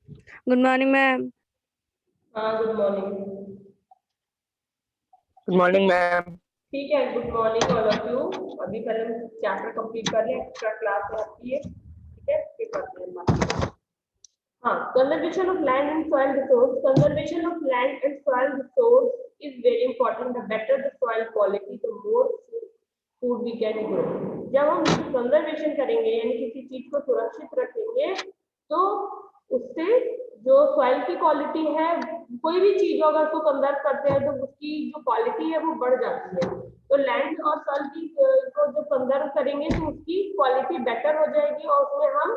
Good morning ma'am. हाँ, good morning. Good morning ma'am. ठीक है, good morning all of you. अभी पहले हम चैप्टर कंप्लीट कर लें, एक्स्ट्रा क्लास है आपकी ये, ठीक है, फिर करते हैं बात। हाँ, conservation of land and soil resource. Conservation of land and soil resource is very important. The better the soil quality the more food we can grow. जब हम कंजर्वेशन करेंगे यानी किसी चीज को सुरक्षित रखेंगे तो उससे जो सॉइल की क्वालिटी है, कोई भी चीज अगर उसको कंजर्व करते हैं तो उसकी जो क्वालिटी है वो बढ़ जाती है। तो लैंड और सॉइल की को जब कंजर्व करेंगे तो उसकी क्वालिटी बेटर हो जाएगी और उसमें हम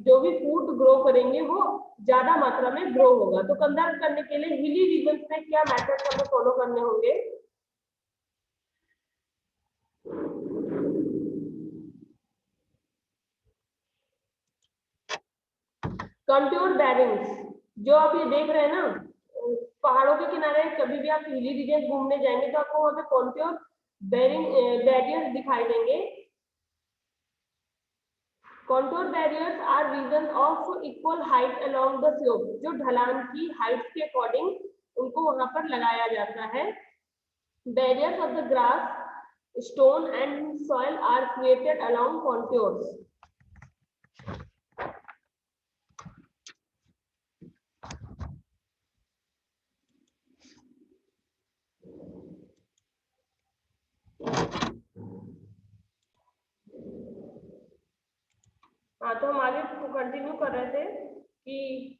जो भी फूड ग्रो करेंगे वो ज्यादा मात्रा में ग्रो होगा। तो कंजर्व करने के लिए हिली रीजन में क्या मेथड हमें फॉलो करने होंगे? कंट्योर बैरिंग्स, जो आप ये देख रहे हैं ना, पहाड़ों के किनारे कभी भी आप हिली रीजन घूमने जाएंगे तो आपको वहां पे कंट्योर बैरिंग बैरियर्स दिखाई देंगे। Contour barriers are region of equal height along the slope, जो ढलान की हाइट के अकॉर्डिंग उनको वहां पर लगाया जाता है। Barriers of the grass, stone and soil are created along contours। हाँ, तो हम आगे कंटिन्यू कर रहे थे कि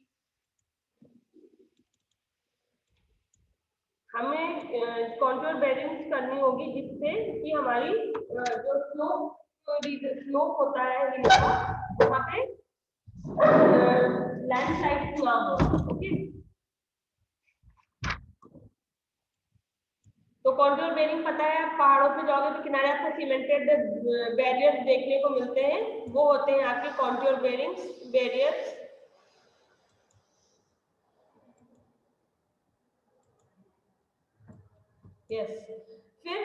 हमें कंट्रोल बैरिंग करनी होगी जिससे कि हमारी जो स्लोप होता है हिल का, वहाँ पे लैंडस्लाइड ना हो। ओके, तो कंट्रोल बेरिंग पता है, आप पहाड़ों पे जाओगे तो किनारे आपको सीमेंटेड बैरियर्स देखने को मिलते हैं, वो होते हैं आपके कंट्रोल बेरिंग बैरियर्स। यस, फिर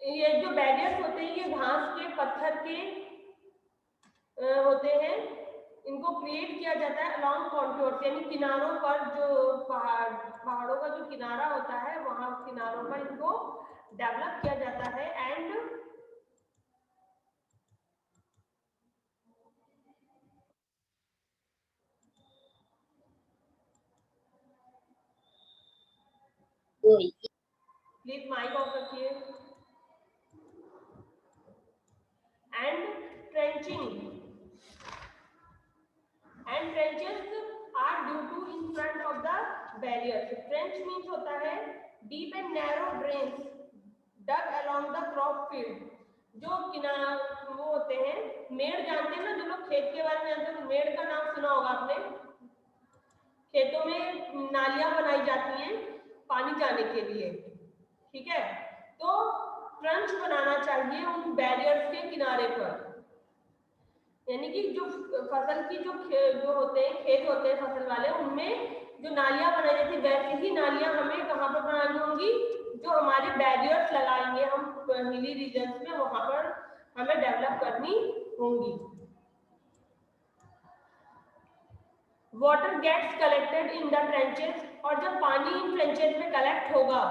ये जो बैरियर्स होते हैं ये घास के, पत्थर के होते हैं। इनको क्रिएट किया जाता है अलॉन्ग कॉन्टोर्स, यानी किनारों पर, जो पहाड़ों का जो किनारा होता है वहां किनारों पर इनको डेवलप किया जाता है। एंड प्लीज माइक ऑफ रखिए। And trenching, and trenches are due to in front of the barrier. Trench means होता है deep and narrow drains dug along the crop field. जो किनारा वो होते हैं, मेड़ जानते हैं ना, जो लोग खेत के बारे में जानते हैं, मेड़ का नाम सुना होगा आपने। खेतों में नालियां बनाई जाती हैं पानी जाने के लिए, ठीक है। तो ट्रंच बनाना चाहिए उन बैरियर्स के किनारे पर, यानी कि जो फसल की जो होते हैं, खेत होते हैं फसल वाले, उनमें जो नालियां बनाई जाती है वैसी ही नालियां हमें कहाँ पर बनानी होंगी? जो हमारे बैरियर्स लगाएंगे हम हिली रीजन में, वहां पर हमें डेवलप करनी होंगी। Water gets collected in the trenches, और जब पानी इन ट्रेंचेस में कलेक्ट होगा,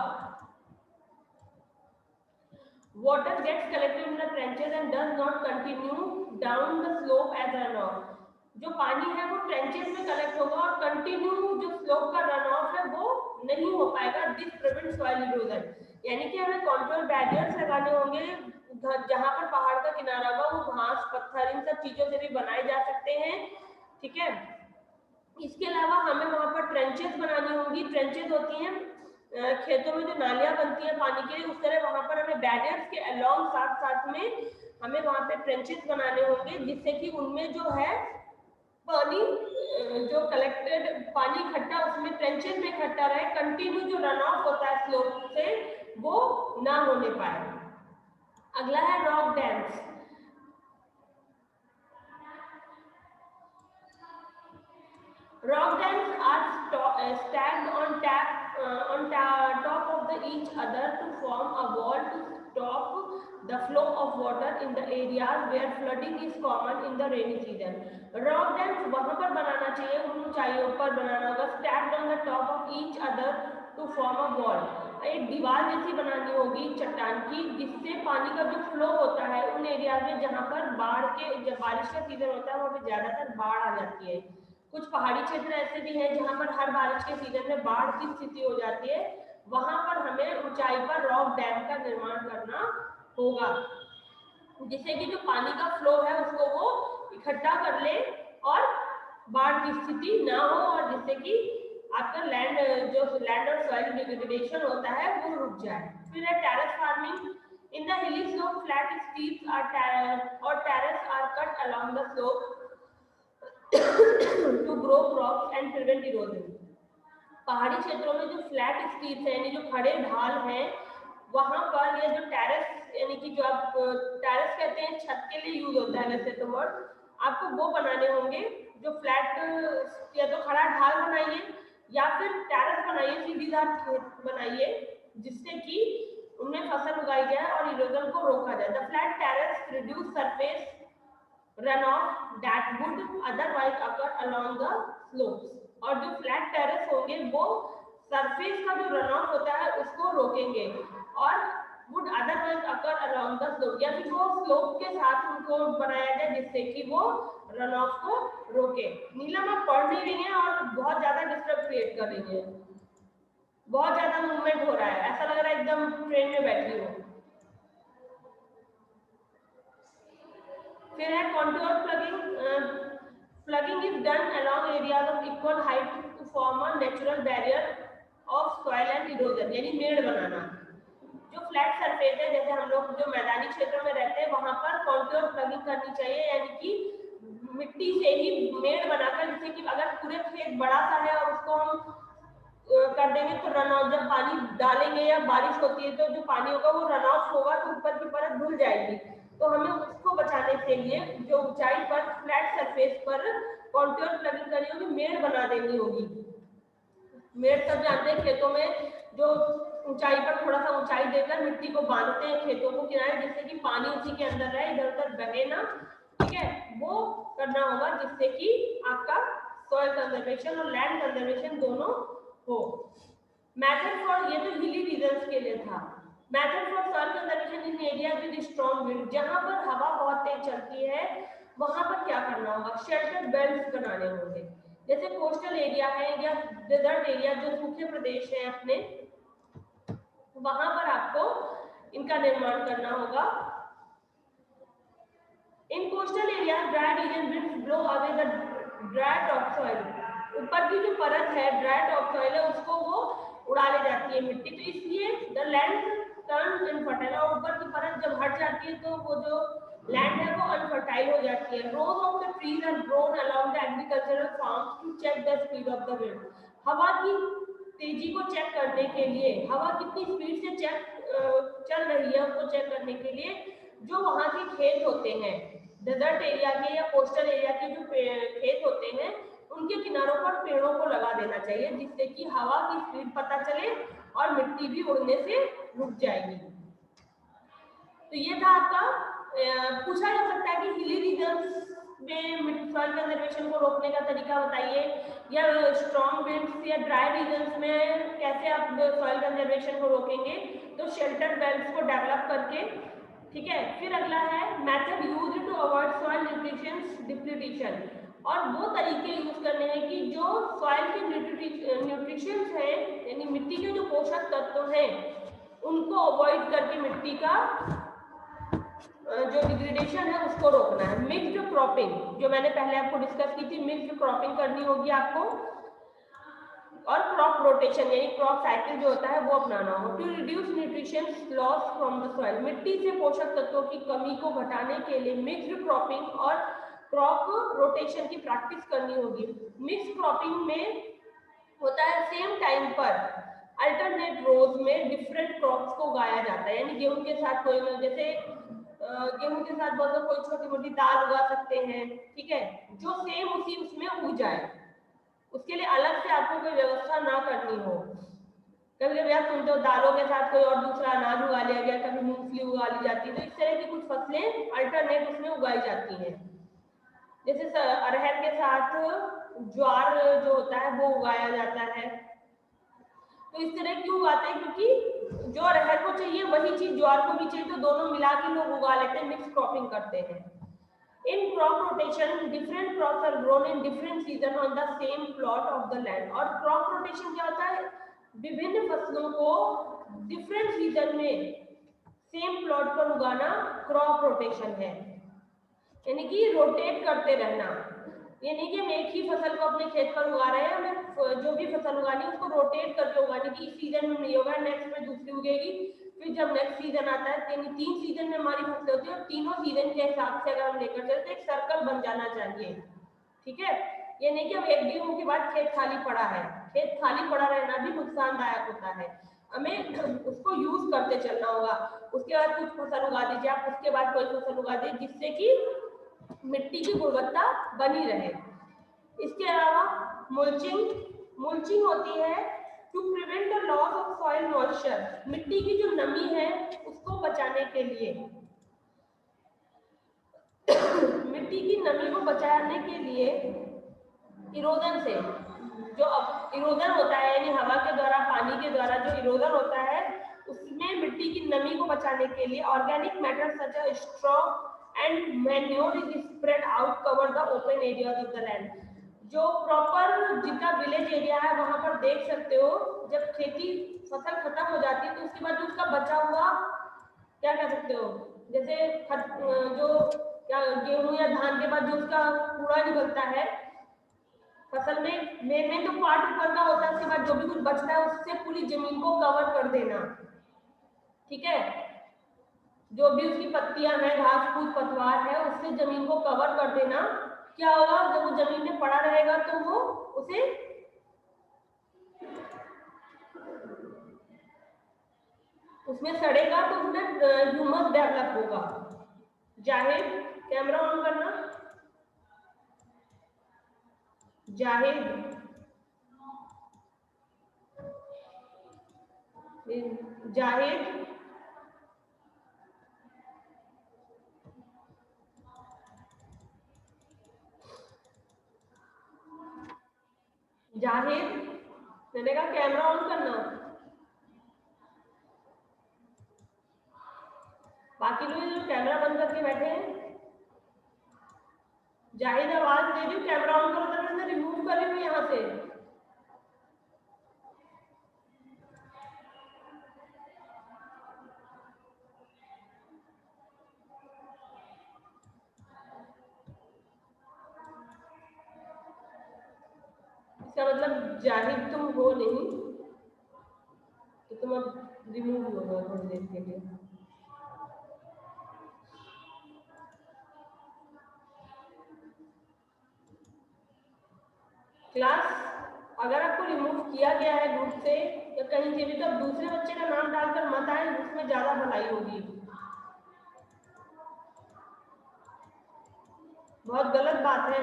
water gets collected in the trenches and does not continue down the slope as runoff। जो पानी है वो ट्रेंचेस में कलेक्ट होगा और कंटिन्यू जो स्लोप का रन ऑफ है वो नहीं हो पाएगा। दिस प्रिवेंट सॉइल इरोजन, यानी कि हमें कंट्रोल बैरियर्स लगाने होंगे जहां पर पहाड़ का किनारा होगा, वो घास पत्थर इन सब चीजों से भी बनाए जा सकते हैं, ठीक है। इसके अलावा हमें वहां पर ट्रेंचेस बनानी होंगी। ट्रेंचेस होती हैं खेतों में जो नालियां बनती हैं पानी के लिए, उस तरह वहां पर हमें बैरियर्स के अलोंग साथ साथ में हमें वहां पे ट्रेंचेस बनाने होंगे, जिससे कि उनमें जो है पानी जो कलेक्टेड पानी इकट्ठा उसमें ट्रेंचेस में इकट्ठा रहे, कंटिन्यू जो रन ऑफ होता है स्लोप से वो ना होने पाए। अगला है rock dams. Rock dams are stacked on top of each other to form a wall to stop the flow of water in the areas where flooding is common in the rainy season। Rock dams वहां पर बनाना ऊपर बनाना होगा, stacked on the top of each other to form a wall. एक दीवार जैसी बनानी होगी चट्टान की, जिससे पानी का जो फ्लो होता है उन एरिया में जहाँ पर बाढ़ के, जब बारिश का सीजन होता है वहाँ पे ज्यादातर बाढ़ आ जाती है। कुछ पहाड़ी क्षेत्र ऐसे भी हैं जहाँ पर हर बारिश के सीजन में बाढ़ की स्थिति हो जाती है, वहां पर हमें ऊंचाई पर रॉक डैम का निर्माण करना होगा, जिससे कि जो पानी का फ्लो है उसको वो इकट्ठा कर ले और बाढ़ की स्थिति ना हो, और जिससे कि आपका लैंड और सॉइल डिग्रेडेशन होता है वो रुक जाए। फिर है terrace farming. In the hilly slope flat strips और terrace are cut along the slope to grow crops and prevent erosion. पहाड़ी क्षेत्रों में जो फ्लैट स्ट्रीप्स है यानी जो खड़े ढाल हैं, वहां पर ये जो टेरेस यानी कि जो आप टेरेस कहते हैं छत के लिए यूज होता है वैसे तो वर्ड, आपको वो बनाने होंगे जो फ्लैट, या तो खड़ा ढाल बनाइए या फिर टेरेस बनाइए, सीढ़ीदार खेत बनाइए, जिससे कि उनमें फसल उगाई जाए और इरोजन को रोका जाए। The flat terrace reduce surface runoff that would otherwise occur along the slopes। और जो फ्लैट टेरेस होंगे वो सरफेस का जो रन ऑफ होता है उसको रोकेंगे, और would otherwise occur along the slope, या फिर वो स्लोप के साथ उनको बनाया जाए जिससे कि वो रन ऑफ को रोके। नीलम आप पढ़ नहीं रही हैं और बहुत ज्यादा डिस्टर्ब क्रिएट कर रही है, बहुत ज्यादा मूवमेंट हो रहा है, ऐसा लग रहा है एकदम ट्रेन में बैठी हो। फिर है contour plugging. Plugging is done along areas of equal height to form a natural barrier of soil and erosion, यानी मेड़ बनाना। जो फ्लैट सरफेस है, जैसे हम लोग जो मैदानी क्षेत्रों में रहते हैं वहां पर कॉन्टूर प्लगिंग करनी चाहिए, यानी कि मिट्टी से ही मेड़ बनाकर, जिससे कि अगर पूरे खेत बड़ा सा है और उसको हम कर देंगे तो रन ऑफ, जब पानी डालेंगे या बारिश होती है तो जो पानी होगा वो रन ऑफ होगा तो ऊपर की परत धुल जाएगी। तो हमें उसको बचाने के लिए जो ऊंचाई पर फ्लैट सरफेस पर कॉन्टूर प्लगिंग करनी होगी, मेड़ बना देनी होगी। मेड़ सब जानते हैं, खेतों में जो ऊंचाई पर थोड़ा सा ऊंचाई देकर मिट्टी को बांधते हैं खेतों को किनारे, जिससे कि पानी उसी के अंदर रहे, इधर उधर बहे ना, ठीक है, वो करना होगा, जिससे कि आपका सॉइल कंजर्वेशन और लैंड कंजर्वेशन दोनों हो। मेथड फॉर, ये तो हिली रीजन्स के लिए था। Method for soil conservation in area with strong wind, जहां पर हवा बहुत तेज चलती है वहां पर क्या करना होगा, शेल्टर बेल्ट्स बनाने होंगे। जैसे कोस्टल एरिया है या डेजर्ट एरिया, जो सूखे प्रदेश है अपने, वहां पर आपको इनका निर्माण करना होगा। इन coastal area dry region winds blow away the dry top soil, ऊपर की जो परत है ड्राई टॉप सॉइल है उसको वो उड़ा ले जाती है मिट्टी, तो इसलिए द लैंड टर्न्स इनफर्टाइल, और ऊपर की परत जब हट जाती है तो वो जो लैंड है वो अनफर्टाइल हो जाती है। Rows of the trees are grown along the agricultural farms to check the speed of the wind, हवा की तेजी को चेक करने के लिए, हवा कितनी स्पीड से चल रही है उसको चेक करने के लिए जो वहाँ के खेत होते हैं, डेजर्ट एरिया के या कोस्टल एरिया के जो खेत होते हैं उनके किनारों पर पेड़ों को लगा देना चाहिए, जिससे कि हवा की स्पीड पता चले और मिट्टी भी उड़ने से रुक जाएगी। तो ये था आपका, पूछा जा सकता है कि हिली रीजन्स में सॉइल कंजर्वेशन को रोकने का तरीका बताइए, या स्ट्रॉन्ग विंड्स या ड्राई रीजन्स में कैसे आप सॉइल कंजर्वेशन को रोकेंगे, तो शेल्टर बेल्ट्स को डेवलप करके, ठीक है। फिर अगला है method used to avoid soil nutrition depletion, और वो तरीके यूज करने हैं कि जो सॉइल के न्यूट्रिशन हैं यानी मिट्टी के जो पोषक तत्व हैं उनको अवॉइड करके मिट्टी का जो डिग्रेडेशन है उसको रोकना है। मिक्स्ड क्रॉपिंग, जो मैंने पहले आपको डिस्कस की थी, मिक्स्ड क्रॉपिंग करनी होगी आपको, और क्रॉप रोटेशन यानी क्रॉप साइकिल जो होता है वो अपनाना होगा। To reduce nutrition loss from the soil, मिट्टी से पोषक तत्वों की कमी को घटाने के लिए मिक्स्ड क्रॉपिंग और क्रॉप रोटेशन की प्रैक्टिस करनी होगी। मिक्स क्रॉपिंग में होता है सेम टाइम पर अल्टरनेट रोज में डिफरेंट क्रॉप्स को उगाया जाता है, यानी गेहूं के साथ कोई, जैसे गेहूं के साथ बोलते कोई छोटी मोटी दाल उगा सकते हैं, ठीक है, जो सेम उसी उसमें उग जाए, उसके लिए अलग से आपको कोई व्यवस्था ना करनी हो। कभी कभी आप सुनते हो दालों के साथ कोई और दूसरा अनाज उगा लिया गया, कभी मूंगफली उगा ली जाती है, तो इस तरह की कुछ फसलें अल्टरनेट उसमें उगाई जाती हैं। जैसे अरहर के साथ ज्वार जो होता है वो उगाया जाता है। तो इस तरह क्यों उगाते हैं, क्योंकि जो अरहर को चाहिए वही चीज ज्वार को भी चाहिए, तो दोनों मिला के लोग उगा लेते हैं, मिक्स क्रॉपिंग करते हैं। In crop rotation, different crops are grown in different season on the same plot of the land. और crop rotation क्या होता है, विभिन्न फसलों को different season में सेम प्लॉट पर उगाना क्रॉप रोटेशन है। यानी कि रोटेट करते रहना, ये नहीं कि हम एक ही फसल को अपने खेत पर उगा रहे हैं, हमें जो भी फसल उगानी है उसको रोटेट करके उगानी, कि इस सीजन में नहीं होगा, नेक्स्ट में दूसरी उगेगी, फिर जब नेक्स्ट सीजन आता है, यानी 3 सीजन में हमारी फसलें होती है, और तीनों सीजन के हिसाब से अगर हम लेकर चलते तो एक सर्कल बन जाना चाहिए। ठीक है, ये नहीं कि अब 1 गेहूं के बाद खेत खाली पड़ा है, खेत खाली पड़ा रहना भी नुकसानदायक होता है, हमें उसको यूज करते चलना होगा। उसके बाद कुछ फसल उगा दीजिए आप, उसके बाद कोई फसल उगा दीजिए, जिससे कि मिट्टी की गुणवत्ता बनी रहे। इसके अलावा मुल्चिंग होती है to prevent the loss of soil moisture, मिट्टी की जो नमी है उसको बचाने के लिए मिट्टी की नमी को बचाने के लिए इरोजन से, जो अब इरोजन होता है यानी हवा के द्वारा, पानी के द्वारा जो इरोजन होता है, उसमें मिट्टी की नमी को बचाने के लिए organic matter such as straw and manure is spread out cover the open areas of the land. जो प्रॉपर जितना विलेज एरिया है वहां पर देख सकते हो, जब खेती फसल खत्म हो जाती है तो उसके बाद जो उसका बचा हुआ क्या कह सकते हो, जैसे जो क्या गेहूं या धान के बाद जो उसका कूड़ा निकलता है फसल में, मेन तो पार्ट ऊपर का होता है, उसके बाद जो भी कुछ बचता है उससे पूरी जमीन को कवर कर देना। ठीक है, जो भी उसकी पत्तियां हैं, घास फूस पतवार है, उससे जमीन को कवर कर देना। क्या होगा, जब वो जमीन में पड़ा रहेगा तो वो उसे उसमें सड़ेगा तो उसमें ह्यूमस डेवलप होगा। जाहिद, कैमरा ऑन करना। जाहिद, जाहिद, जाहिद, मैंने कहा कैमरा ऑन करना। बाकी लोग जो कैमरा बंद करके बैठे हैं, जाहिद आवाज दे रही हूँ, कैमरा ऑन करो, तो मैं रिमूव कर रही हूँ यहाँ से। इसका मतलब जाहिद तुम हो नहीं, तो तुम अब रिमूव हो गए थोड़ी देर के लिए। क्लास अगर आपको रिमूव किया गया है ग्रुप से या कहीं से भी, तो दूसरे बच्चे का नाम डालकर मत आए, उसमें ज्यादा भलाई होगी। बहुत गलत बात है।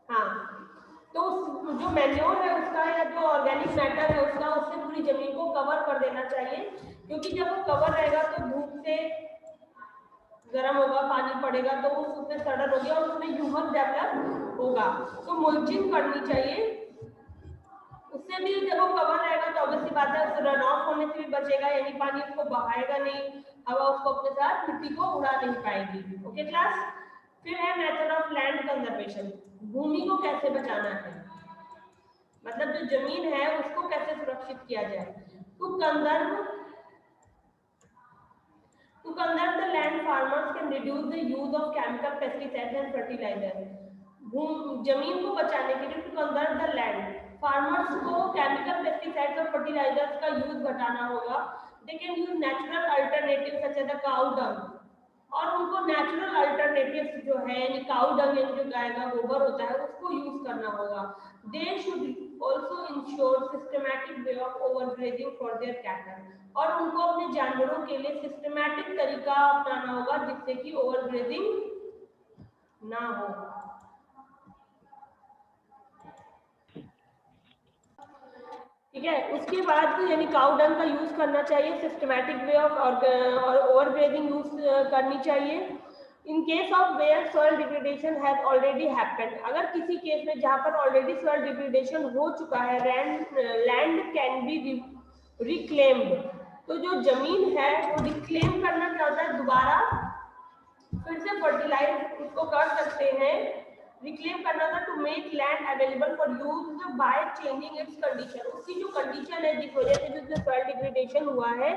हाँ, तो जो मैन्योर है उसका या जो ऑर्गेनिक मैटर है उसका, उससे पूरी जमीन को कवर कर देना चाहिए, क्योंकि जब वो कवर रहेगा तो धूप से गर्म होगा, पानी पड़ेगा तो उसमें सड़न होगी और उसमें ह्यूमस डेवलप होगा। तो मल्चिंग करनी चाहिए, उससे भी जब वो कवर रहेगा तो ऑब्वियसली बात है उससे रन ऑफ होने से भी बचेगा, यानी पानी उसको बहाएगा नहीं, हवा उसको अपने साथ मिट्टी को उड़ा नहीं पाएगी। ओके क्लास, फिर है मेथड ऑफ लैंड कंजर्वेशन, भूमि को कैसे बचाना है, मतलब जो जमीन है उसको कैसे सुरक्षित किया जाए। To conserve the land, farmers can reduce the use of chemical pesticides and fertilizers. जमीन को बचाने के लिए, to conserve the land, farmers को chemical pesticides और fertilizers का यूज घटाना होगा। They can use natural alternatives such as the cow dung, और उनको नेचुरल अल्टरनेटिव्स जो है यानी काउ डंग यानी जो गाय का गोबर होता है उसको यूज करना होगा। They should also ensure systematic way of overgrazing for their cattle, और उनको अपने जानवरों के लिए सिस्टमैटिक तरीका अपनाना होगा जिससे कि ओवरग्रेजिंग ना हो। ठीक है, उसके बाद यानी काउ डंग का यूज करना चाहिए, सिस्टमैटिक वे ऑफ और ओवरग्रेजिंग यूज करनी चाहिए। In case of where soil degradation has already happened, अगर किसी केस में जहां पर ऑलरेडी सॉइल डिग्रेडेशन हो चुका है, लैंड कैन बी रिक्लेम्ड, तो जो जमीन है वो रिक्लेम करना चाहता है, दोबारा फिर से फर्टिलाइज उसको कर सकते हैं, रिक्लेम करना था, to make land available for use by changing its condition, उसकी जो कंडीशन है जिस वजह से जो सॉइल डिग्रेडेशन हुआ है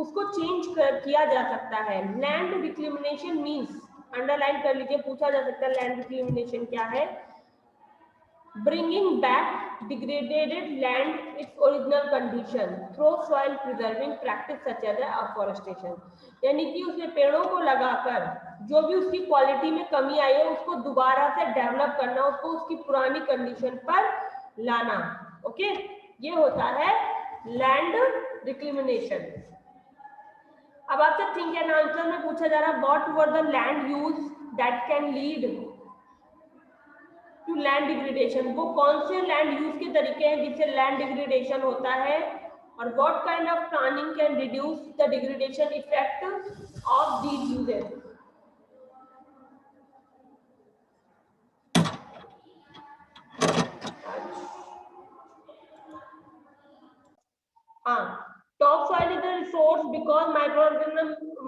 उसको चेंज किया जा सकता है। लैंड रिक्लेमिनेशन मीन्स, अंडरलाइन कर लीजिए, पूछा जा सकता है लैंड रिक्लेमिनेशन क्या है, bringing back degraded land its original condition through soil preserving practice such as afforestation, यानी कि उसने पेड़ों को लगाकर जो भी उसकी क्वालिटी में कमी आई है उसको दोबारा से डेवलप करना, उसको उसकी पुरानी कंडीशन पर लाना। ओके, ये होता है लैंड रिक्लेमिनेशन। अब आपसे थिंक एंड आंसर में पूछा जा रहा है what were the land use that can lead to land degradation, वो कौन से लैंड यूज के तरीके हैं जिससे लैंड डिग्रेडेशन होता है, और what kind of planning can reduce the degradation effect of these uses. हाँ, top soil is a resource because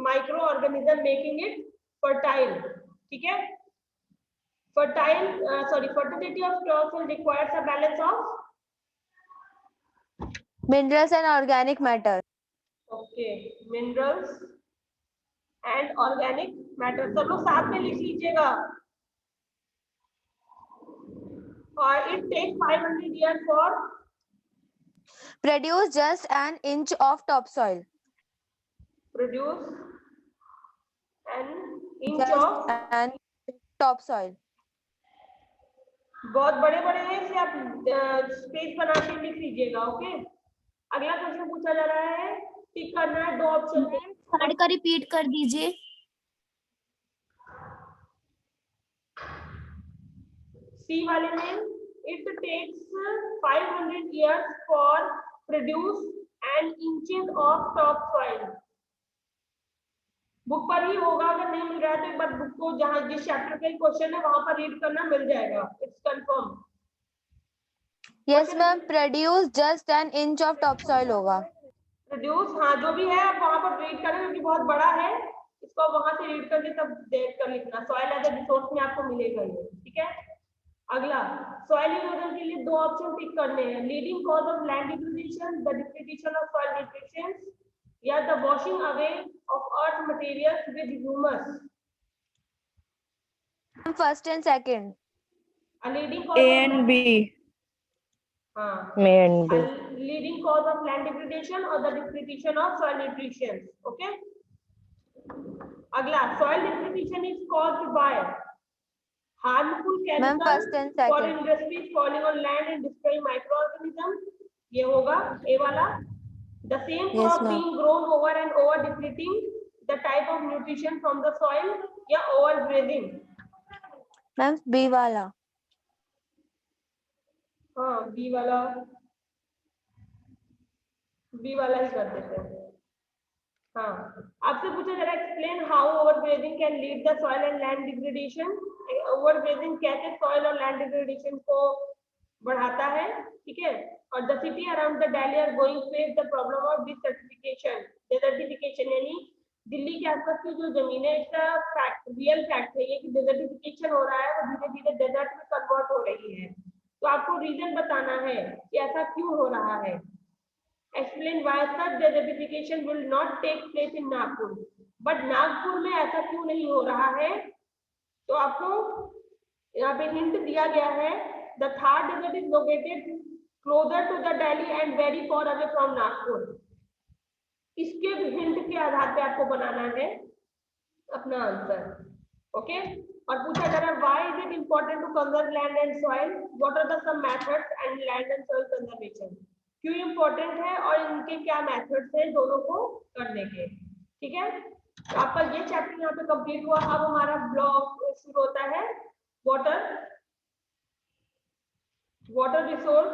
microorganism making it fertile, ठीक है, fertility of topsoil requires a balance of Minerals and organic matter. okay, minerals and organic matter, सब लोग साथ में लिख लीजिएगा। और it takes 500 years for Produce just an inch of topsoil. produce an inch Just of an topsoil. बहुत बड़े बड़े हैं, इसे आप स्पेस बना के लिख लीजिएगा। ओके, अगला क्वेश्चन पूछा जा रहा है, टिक करना है, दो ऑप्शन है, थर्ड का रिपीट कर दीजिए। सी वाले में it takes 500 years for produce an inches of top soil. Book पर ही होगा, अगर नहीं मिल रहा है तो एक बार बुक को जहां जिस चैप्टर का क्वेश्चन है वहां पर रीड करना मिल जाएगा, it's confirm. Yes ma'am, produce just an inch of topsoil होगा। प्रोड्यूस, हाँ जो भी है आप वहां पर रीड करें क्योंकि बहुत बड़ा है, इसको वहां से रीड करके तब देख कर लिखना, सॉइल एज अ रिसोर्स में आपको मिलेगा ये, ठीक है। अगला, सॉइल इरोजन के लिए दो ऑप्शन टिक करने हैं, leading cause of land degradation, the depletion of soil nutrients, या the washing away of earth materials with humus. First and second. Leading A cause and B. हाँ, A and B. leading cause of land degradation or the depletion of soil nutrition. Okay. अगला, soil depletion is caused by harmful Ma'am, chemicals, first and second. foreign industries falling on land and destroying microorganisms. ये होगा ए वाला। The same Yes, crop ma'am. being grown over and over depleting the type of nutrition from the soil, या overgrazing। Ma'am, B वाला। हाँ, B वाला ही कर देते हैं। हाँ, आपसे पूछा जा रहा है explain how overgrazing can lead the soil and land degradation. Overgrazing कैसे सॉइल और लैंड डिग्रेडेशन को बढ़ाता है, ठीक है। और the city around the Delhi are going face the problem of desertification, desertification, यानी दिल्ली के आसपास की जो जमीन है, इसका फैक्ट, रियल फैक्ट है ये कि डेजर्टिफिकेशन हो रहा है, वो धीरे धीरे डेजर्ट में कन्वर्ट हो रही है। तो आपको रीजन बताना है कि ऐसा क्यों हो रहा है। Explain why such desertification will not take place in Nagpur, but Nagpur में ऐसा क्यों नहीं हो रहा है। तो आपको यहाँ पे हिंट दिया गया है, the Thar desert is located closer to the Delhi and very far away from Nagpur। इसके हिंट के आधार पे आपको बनाना है अपना आंसर। ओके, और पूछा जा रहा है why is it important to conserve land and soil, what are the some methods and land and soil conservation, क्यों इम्पोर्टेंट है और इनके क्या मेथड्स हैं दोनों को करने के, ठीक है। तो आपका ये चैप्टर यहाँ पे कंप्लीट हुआ। अब हमारा ब्लॉक शुरू होता है वाटर रिसोर्स